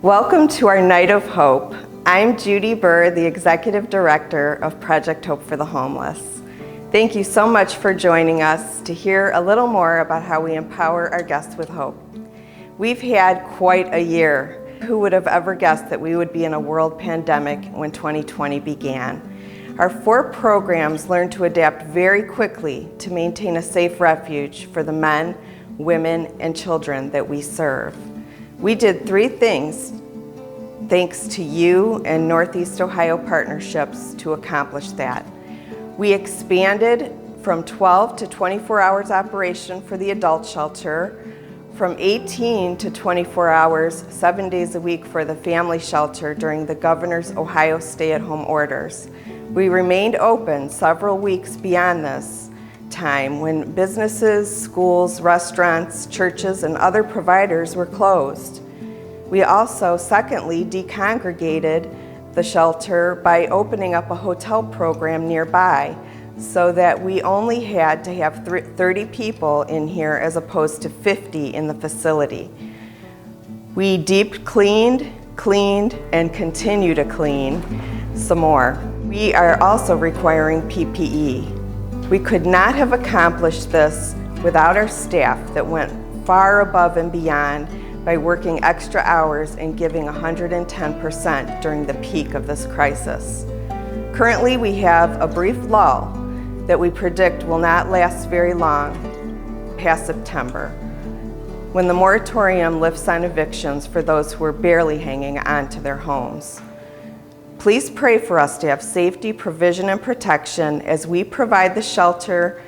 Welcome to our Night of Hope. I'm Judy Burr, the Executive Director of Project Hope for the Homeless. Thank you so much for joining us to hear a little more about how we empower our guests with hope. We've had quite a year. Who would have ever guessed that we would be in a world pandemic when 2020 began? Our 4 programs learned to adapt very quickly to maintain a safe refuge for the men, women, and children that we serve. We did 3 things thanks to you and Northeast Ohio partnerships to accomplish that. We expanded from 12 to 24 hours operation for the adult shelter, from 18 to 24 hours, 7 days a week for the family shelter during the governor's Ohio stay-at-home orders. We remained open several weeks beyond this time when businesses, schools, restaurants, churches, and other providers were closed. We also, secondly, decongregated the shelter by opening up a hotel program nearby so that we only had to have 30 people in here as opposed to 50 in the facility. We deep cleaned, and continue to clean some more. We are also requiring PPE. We could not have accomplished this without our staff that went far above and beyond by working extra hours and giving 110% during the peak of this crisis. Currently, we have a brief lull that we predict will not last very long, past September, when the moratorium lifts on evictions for those who are barely hanging on to their homes. Please pray for us to have safety, provision, and protection as we provide the shelter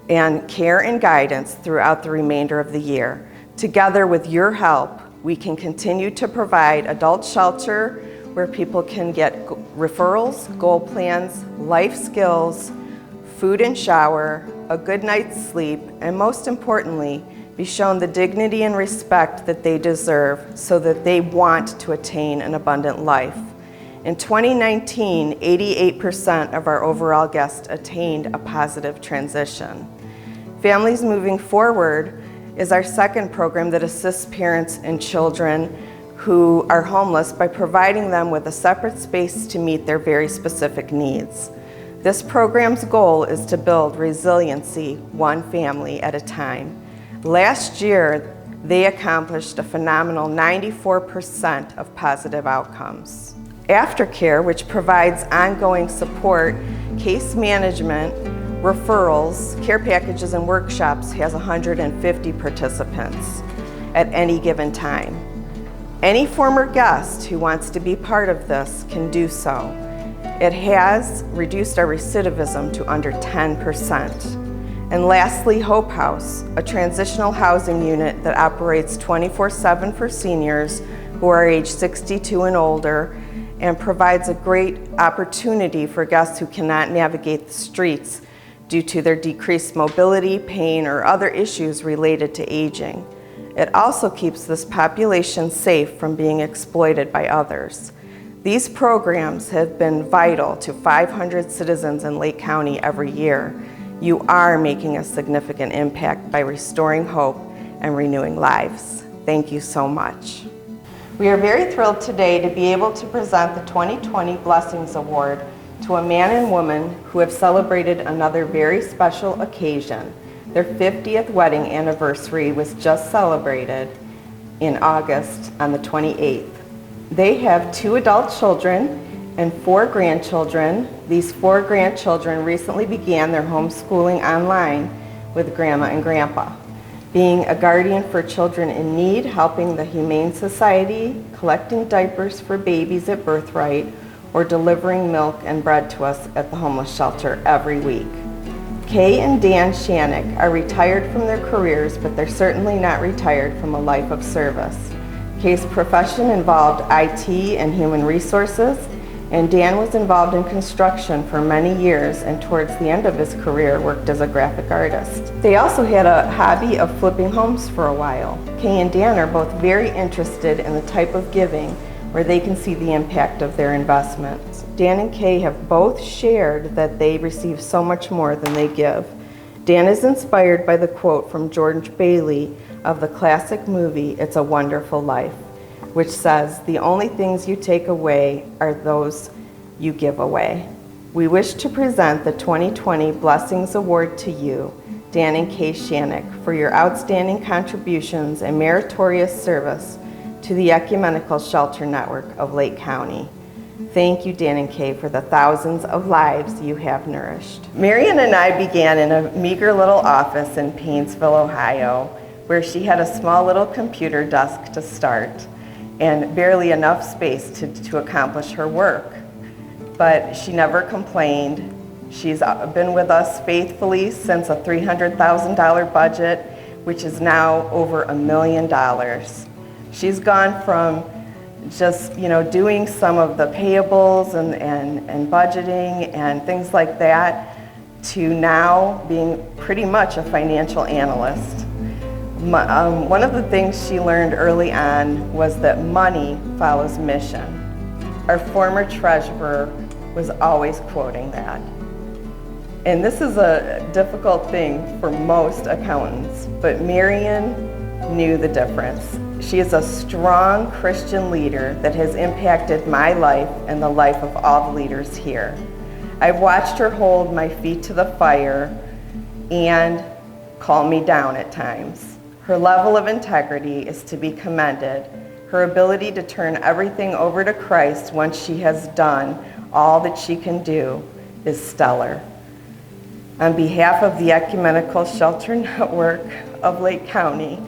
and care and guidance throughout the remainder of the year. Together with your help, we can continue to provide adult shelter where people can get referrals, goal plans, life skills, food and shower, a good night's sleep, and most importantly, be shown the dignity and respect that they deserve so that they want to attain an abundant life. In 2019, 88% of our overall guests attained a positive transition. Families Moving Forward is our second program that assists parents and children who are homeless by providing them with a separate space to meet their very specific needs. This program's goal is to build resiliency one family at a time. Last year, they accomplished a phenomenal 94% of positive outcomes. Aftercare, which provides ongoing support, case management, referrals, care packages, and workshops, has 150 participants at any given time. Any former guest who wants to be part of this can do so. It has reduced our recidivism to under 10%. And lastly, Hope House, a transitional housing unit that operates 24/7 for seniors who are age 62 and older, and provides a great opportunity for guests who cannot navigate the streets due to their decreased mobility, pain, or other issues related to aging. It also keeps this population safe from being exploited by others. These programs have been vital to 500 citizens in Lake County every year. You are making a significant impact by restoring hope and renewing lives. Thank you so much. We are very thrilled today to be able to present the 2020 Blessings Award to a man and woman who have celebrated another very special occasion. Their 50th wedding anniversary was just celebrated in August on the 28th. They have 2 adult children and 4 grandchildren. These 4 grandchildren recently began their homeschooling online with Grandma and Grandpa. Being a guardian for children in need, helping the Humane Society, collecting diapers for babies at birthright, or delivering milk and bread to us at the homeless shelter every week. Kay and Dan Shannick are retired from their careers, but they're certainly not retired from a life of service. Kay's profession involved IT and human resources, and Dan was involved in construction for many years and towards the end of his career worked as a graphic artist. They also had a hobby of flipping homes for a while. Kay and Dan are both very interested in the type of giving where they can see the impact of their investments. Dan and Kay have both shared that they receive so much more than they give. Dan is inspired by the quote from George Bailey of the classic movie, It's a Wonderful Life, which says, "The only things you take away are those you give away." We wish to present the 2020 Blessings Award to you, Dan and Kay Shannick, for your outstanding contributions and meritorious service to the Ecumenical Shelter Network of Lake County. Thank you, Dan and Kay, for the thousands of lives you have nourished. Marion and I began in a meager little office in Painesville, Ohio, where she had a small little computer desk to start and barely enough space to accomplish her work. But she never complained. She's been with us faithfully since a $300,000 budget, which is now over $1 million. She's gone from just doing some of the payables and budgeting and things like that to now being pretty much a financial analyst. One of the things she learned early on was that money follows mission. Our former treasurer was always quoting that. And this is a difficult thing for most accountants, but Marion knew the difference. She is a strong Christian leader that has impacted my life and the life of all the leaders here. I've watched her hold my feet to the fire and calm me down at times. Her level of integrity is to be commended. Her ability to turn everything over to Christ once she has done all that she can do is stellar. On behalf of the Ecumenical Shelter Network of Lake County,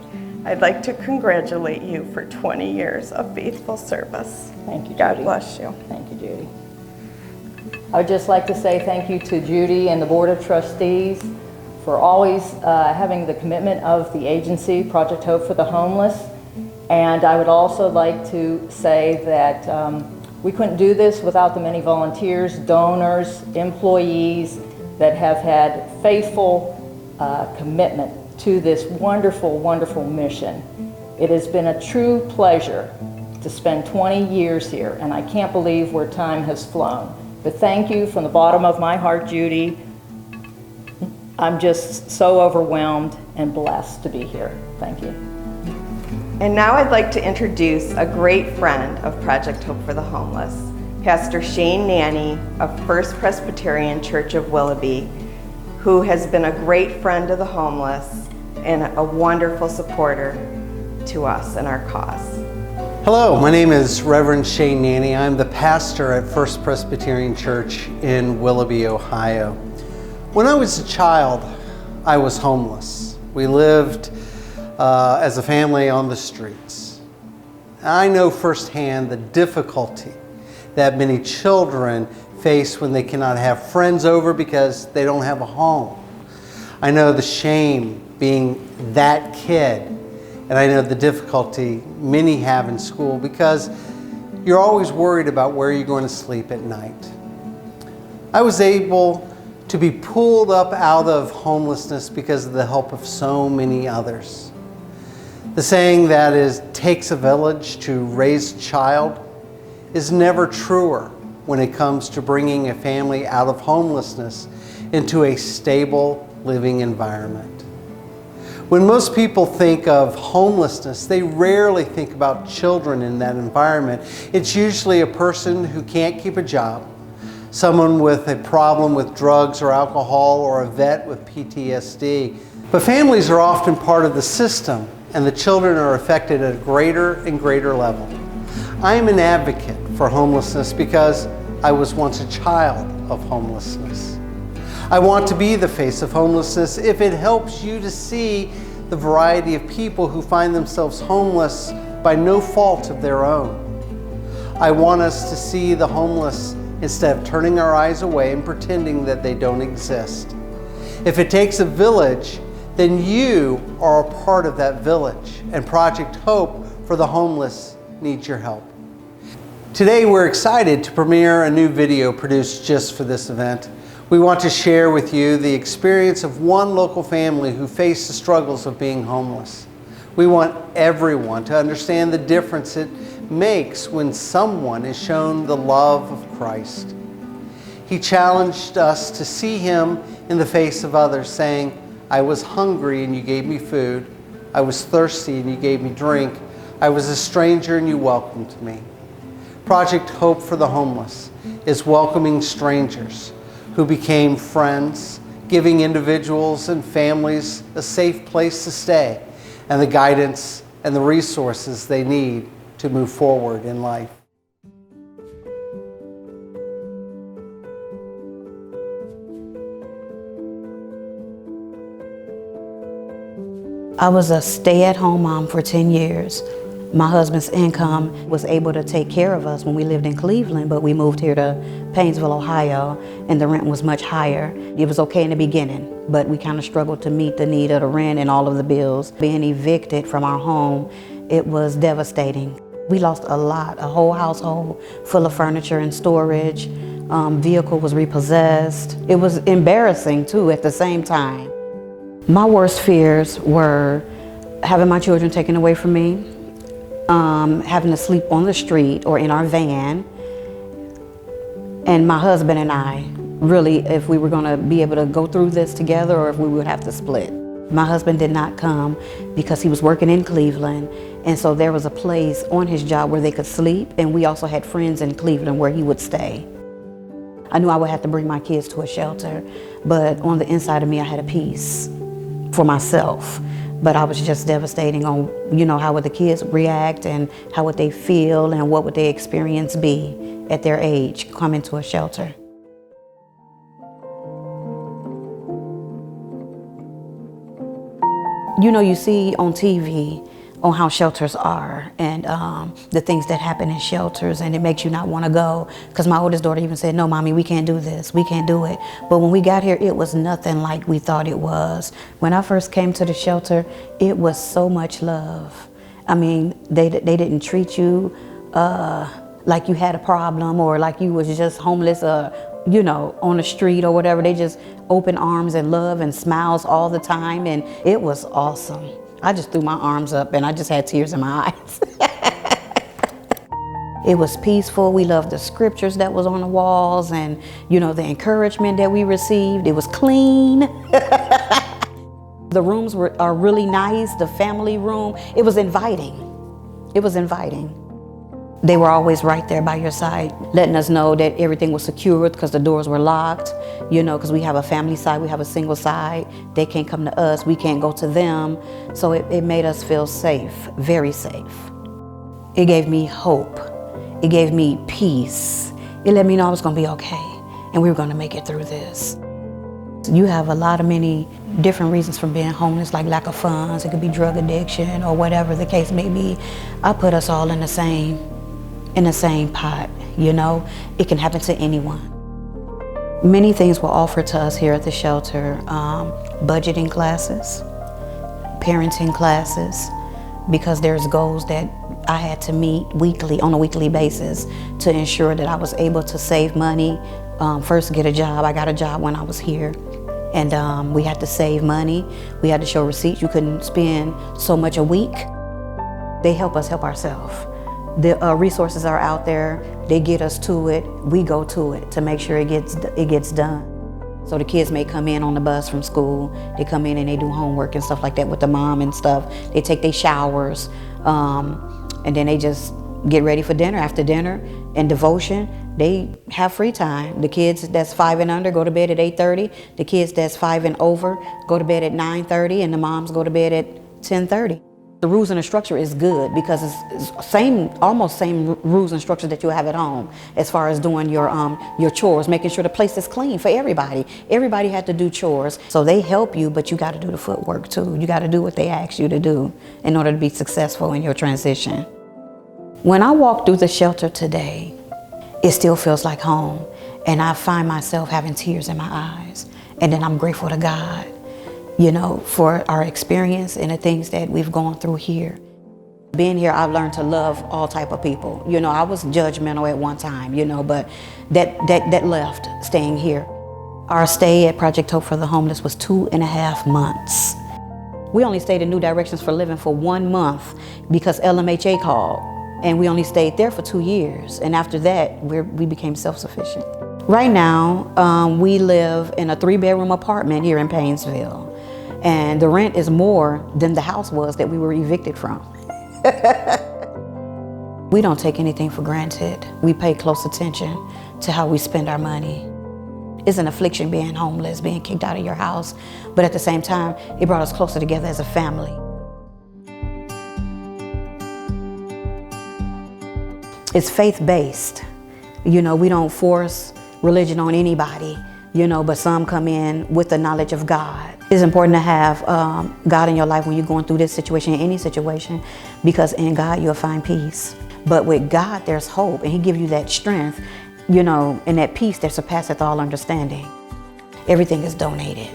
I'd like to congratulate you for 20 years of faithful service. Thank you, Judy. God bless you. Thank you, Judy. I would just like to say thank you to Judy and the Board of Trustees for always having the commitment of the agency, Project Hope for the Homeless. And I would also like to say that we couldn't do this without the many volunteers, donors, employees that have had faithful commitment to this wonderful, wonderful mission. It has been a true pleasure to spend 20 years here, and I can't believe where time has flown. But thank you from the bottom of my heart, Judy. I'm just so overwhelmed and blessed to be here. Thank you. And now I'd like to introduce a great friend of Project Hope for the Homeless, Pastor Shane Nanny of First Presbyterian Church of Willoughby, who has been a great friend of the homeless and a wonderful supporter to us and our cause. Hello, my name is Reverend Shane Nanny. I'm the pastor at First Presbyterian Church in Willoughby, Ohio. When I was a child, I was homeless. We lived as a family on the streets. I know firsthand the difficulty that many children face when they cannot have friends over because they don't have a home. I know the shame being that kid, and I know the difficulty many have in school because you're always worried about where you're going to sleep at night. I was able to be pulled up out of homelessness because of the help of so many others. The saying that it takes a village to raise a child is never truer when it comes to bringing a family out of homelessness into a stable living environment. When most people think of homelessness, they rarely think about children in that environment. It's usually a person who can't keep a job, someone with a problem with drugs or alcohol, or a vet with PTSD. But families are often part of the system, and the children are affected at a greater and greater level. I am an advocate for homelessness because I was once a child of homelessness. I want to be the face of homelessness if it helps you to see the variety of people who find themselves homeless by no fault of their own. I want us to see the homeless instead of turning our eyes away and pretending that they don't exist. If it takes a village, then you are a part of that village, and Project Hope for the Homeless needs your help. Today we're excited to premiere a new video produced just for this event. We want to share with you the experience of one local family who faced the struggles of being homeless. We want everyone to understand the difference it makes when someone is shown the love of Christ. He challenged us to see him in the face of others, saying, "I was hungry and you gave me food. I was thirsty and you gave me drink. I was a stranger and you welcomed me. Project Hope for the Homeless is welcoming strangers who became friends, giving individuals and families a safe place to stay and the guidance and the resources they need to move forward in life. I was a stay-at-home mom for 10 years. My husband's income was able to take care of us when we lived in Cleveland, but we moved here to Painesville, Ohio, and the rent was much higher. It was okay in the beginning, but we kind of struggled to meet the need of the rent and all of the bills. Being evicted from our home, it was devastating. We lost a lot, a whole household full of furniture and storage. Vehicle was repossessed. It was embarrassing too at the same time. My worst fears were having my children taken away from me, having to sleep on the street or in our van, and my husband and I, really, if we were going to be able to go through this together or if we would have to split. My husband did not come because he was working in Cleveland, and so there was a place on his job where they could sleep, and we also had friends in Cleveland where he would stay. I knew I would have to bring my kids to a shelter, but on the inside of me I had a peace for myself. But I was just devastating on, how would the kids react and how would they feel and what would their experience be at their age coming to a shelter. You see on TV on how shelters are and the things that happen in shelters, and it makes you not want to go. Because my oldest daughter even said, "No, Mommy, we can't do this, we can't do it." But when we got here, it was nothing like we thought it was. When I first came to the shelter, it was so much love. I mean, they didn't treat you like you had a problem or like you was just homeless on the street or whatever. They just open arms and love and smiles all the time, and it was awesome. I just threw my arms up and I just had tears in my eyes. It was peaceful. We loved the scriptures that was on the walls and, the encouragement that we received. It was clean. The rooms are really nice. The family room, it was inviting. It was inviting. They were always right there by your side, letting us know that everything was secured because the doors were locked, because we have a family side, we have a single side. They can't come to us, we can't go to them. So it made us feel safe, very safe. It gave me hope. It gave me peace. It let me know I was gonna be okay and we were gonna make it through this. You have many different reasons for being homeless, like lack of funds, it could be drug addiction or whatever the case may be. I put us all in the same pot, It can happen to anyone. Many things were offered to us here at the shelter. Budgeting classes, parenting classes, because there's goals that I had to meet on a weekly basis to ensure that I was able to save money. First get a job. I got a job when I was here. And we had to save money. We had to show receipts. You couldn't spend so much a week. They help us help ourselves. The resources are out there. They get us to it. We go to it to make sure it gets done. So the kids may come in on the bus from school. They come in and they do homework and stuff like that with the mom and stuff. They take their showers, and then they just get ready for dinner. After dinner and devotion, they have free time. The kids that's 5 and under go to bed at 8:30. The kids that's 5 and over go to bed at 9:30, and the moms go to bed at 10:30. The rules and the structure is good because it's almost same rules and structure that you have at home as far as doing your chores, making sure the place is clean for everybody. Everybody had to do chores. So they help you, but you got to do the footwork too. You got to do what they ask you to do in order to be successful in your transition. When I walk through the shelter today, it still feels like home. And I find myself having tears in my eyes. And then I'm grateful to God, for our experience and the things that we've gone through here. Being here, I've learned to love all type of people. I was judgmental at one time, but that left staying here. Our stay at Project Hope for the Homeless was 2.5 months. We only stayed in New Directions for Living for 1 month because LMHA called, and we only stayed there for 2 years. And after that, we became self-sufficient. Right now, we live in a 3-bedroom apartment here in Painesville. And the rent is more than the house was that we were evicted from. We don't take anything for granted. We pay close attention to how we spend our money. It's an affliction being homeless, being kicked out of your house, but at the same time, it brought us closer together as a family. It's faith-based. You know, we don't force religion on anybody, you know, but some come in with the knowledge of God. It's important to have God in your life when you're going through this situation, any situation, because in God you'll find peace. But with God, there's hope, and He gives you that strength, you know, and that peace that surpasseth all understanding. Everything is donated.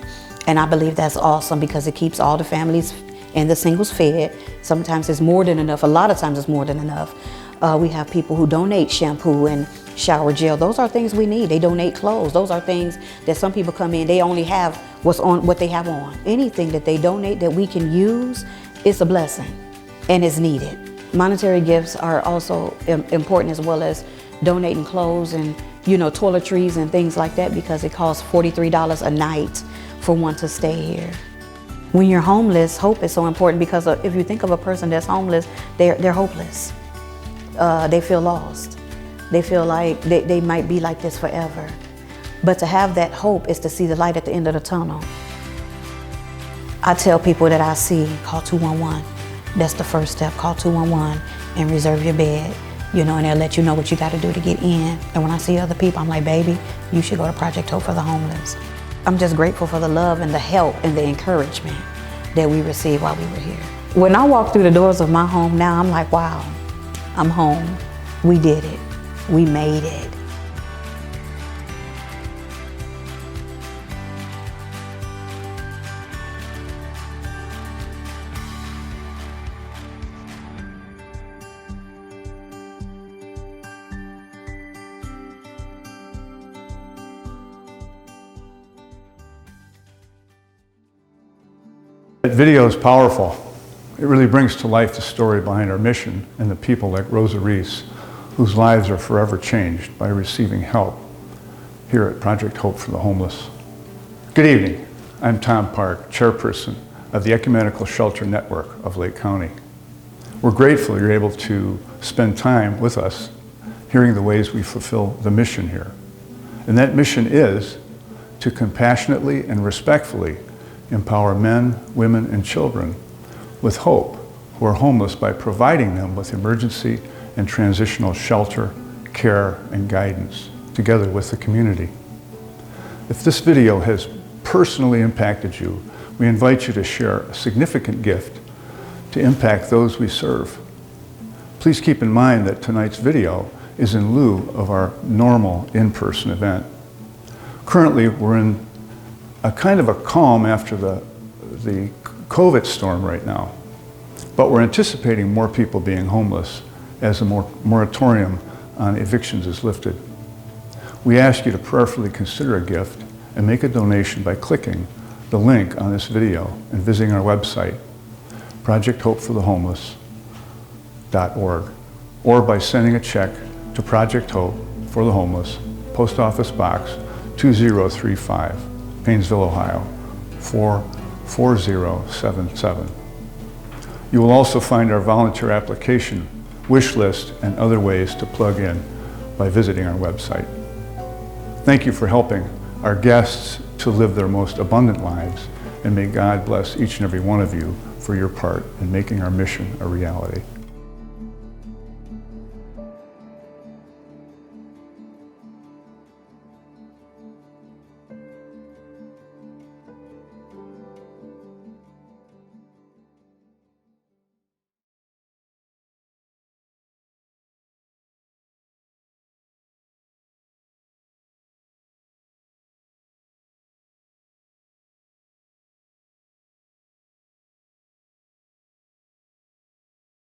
And I believe that's awesome because it keeps all the families and the singles fed. Sometimes it's more than enough. A lot of times it's more than enough. We have people who donate shampoo and shower gel. Those are things we need. They donate clothes. Those are things that some people come in, they only have what they have on. Anything that they donate that we can use, it's a blessing and it's needed. Monetary gifts are also important, as well as donating clothes and, you know, toiletries and things like that, because it costs $43 a night for one to stay here. When you're homeless, hope is so important, because if you think of a person that's homeless, they're hopeless. They feel lost. They feel like they might be like this forever. But to have that hope is to see the light at the end of the tunnel. I tell people that I see, call 211. That's the first step. Call 211 and reserve your bed, you know, and they'll let you know what you got to do to get in. And when I see other people, I'm like, baby, you should go to Project Hope for the Homeless. I'm just grateful for the love and the help and the encouragement that we received while we were here. When I walk through the doors of my home now, I'm like, wow, I'm home. We did it. We made it. That video is powerful. It really brings to life the story behind our mission and the people like Rosa Reese, whose lives are forever changed by receiving help here at Project Hope for the Homeless. Good evening. I'm Tom Park, chairperson of the Ecumenical Shelter Network of Lake County. We're grateful you're able to spend time with us hearing the ways we fulfill the mission here. And that mission is to compassionately and respectfully empower men, women, and children with hope who are homeless by providing them with emergency and transitional shelter, care, and guidance, together with the community. If this video has personally impacted you, we invite you to share a significant gift to impact those we serve. Please keep in mind that tonight's video is in lieu of our normal in-person event. Currently, we're in a kind of a calm after the COVID storm right now, but we're anticipating more people being homeless as a moratorium on evictions is lifted. We ask you to prayerfully consider a gift and make a donation by clicking the link on this video and visiting our website, projecthopeforthehomeless.org, or by sending a check to Project Hope for the Homeless, Post Office Box 2035, Painesville, Ohio, 44077. You will also find our volunteer application, wish list, and other ways to plug in by visiting our website. Thank you for helping our guests to live their most abundant lives, and may God bless each and every one of you for your part in making our mission a reality.